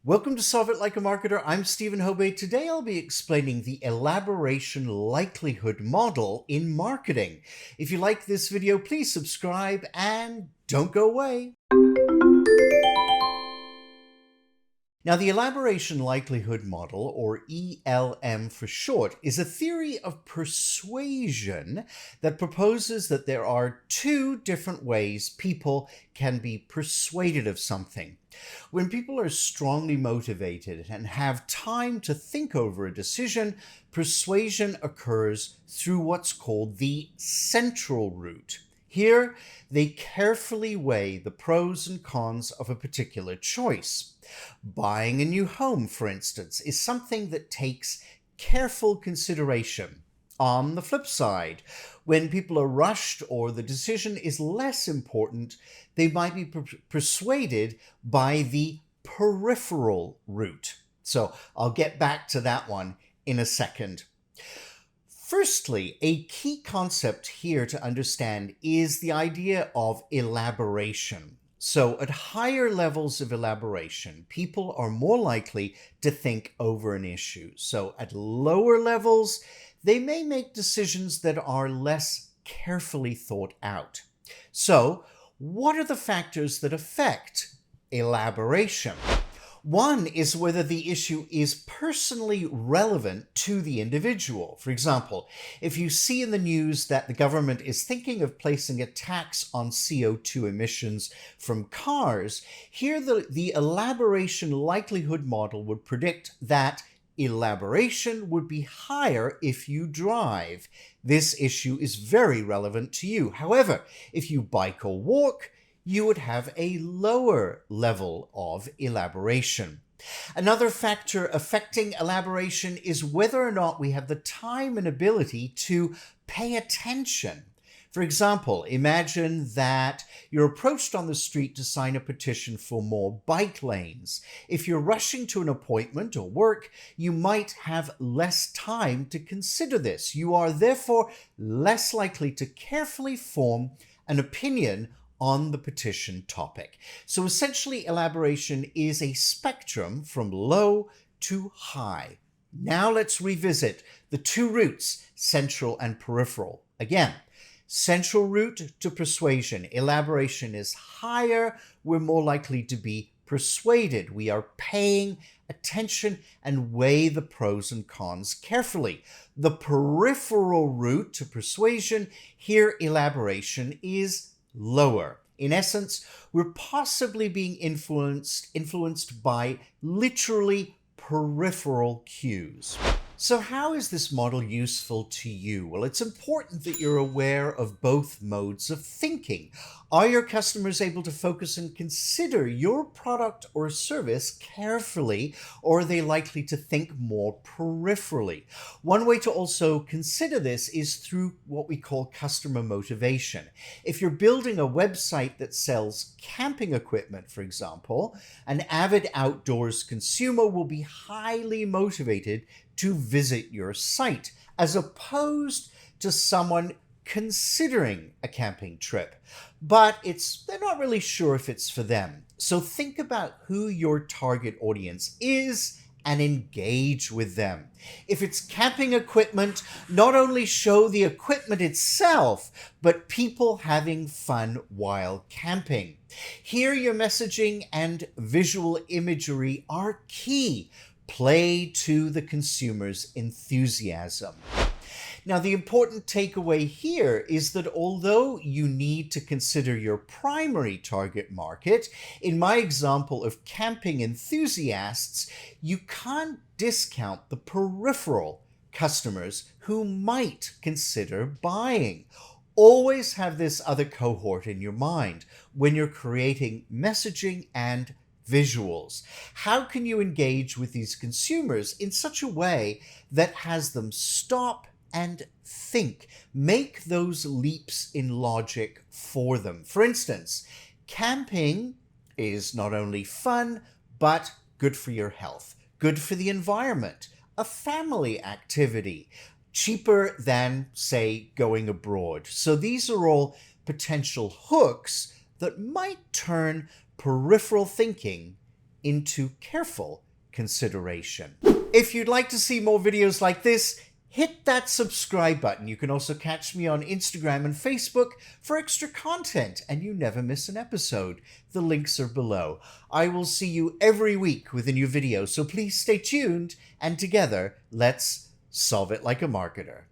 Welcome to Solve It Like a Marketer. I'm Stephen Hobay. Today I'll be explaining the elaboration likelihood model in marketing. If you like this video, please subscribe and don't go away. Now, the elaboration likelihood model, or ELM for short, is a theory of persuasion that proposes that there are two different ways people can be persuaded of something. When people are strongly motivated and have time to think over a decision, persuasion occurs through what's called the central route. Here, they carefully weigh the pros and cons of a particular choice. Buying a new home, for instance, is something that takes careful consideration. On the flip side, when people are rushed or the decision is less important, they might be persuaded by the peripheral route. So I'll get back to that one in a second. Firstly, a key concept here to understand is the idea of elaboration. So at higher levels of elaboration, people are more likely to think over an issue. So at lower levels, they may make decisions that are less carefully thought out. So what are the factors that affect elaboration? One is whether the issue is personally relevant to the individual. For example, if you see in the news that the government is thinking of placing a tax on CO2 emissions from cars, here the elaboration likelihood model would predict that elaboration would be higher if you drive. This issue is very relevant to you. However, if you bike or walk, you would have a lower level of elaboration. Another factor affecting elaboration is whether or not we have the time and ability to pay attention. For example, imagine that you're approached on the street to sign a petition for more bike lanes. If you're rushing to an appointment or work, you might have less time to consider this. You are therefore less likely to carefully form an opinion on the petition topic. So essentially, elaboration is a spectrum from low to high. Now let's revisit the two routes, central and peripheral. Again, central route to persuasion. Elaboration is higher. We're more likely to be persuaded. We are paying attention and weigh the pros and cons carefully. The peripheral route to persuasion, here elaboration is lower. In essence, we're possibly being influenced by literally peripheral cues. So how is this model useful to you? Well, it's important that you're aware of both modes of thinking. Are your customers able to focus and consider your product or service carefully, or are they likely to think more peripherally? One way to also consider this is through what we call customer motivation. If you're building a website that sells camping equipment, for example, an avid outdoors consumer will be highly motivated to visit your site, as opposed to someone considering a camping trip, but they're not really sure if it's for them. So think about who your target audience is and engage with them. If it's camping equipment, not only show the equipment itself, but people having fun while camping. Here, your messaging and visual imagery are key. Play to the consumer's enthusiasm. Now, the important takeaway here is that although you need to consider your primary target market, in my example of camping enthusiasts, you can't discount the peripheral customers who might consider buying. Always have this other cohort in your mind when you're creating messaging and visuals. How can you engage with these consumers in such a way that has them stop and think, make those leaps in logic for them? For instance, camping is not only fun, but good for your health, good for the environment, a family activity, cheaper than, say, going abroad. So these are all potential hooks that might turn peripheral thinking into careful consideration. If you'd like to see more videos like this, hit that subscribe button. You can also catch me on Instagram and Facebook for extra content, and you never miss an episode. The links are below. I will see you every week with a new video, so please stay tuned, and together, let's solve it like a marketer.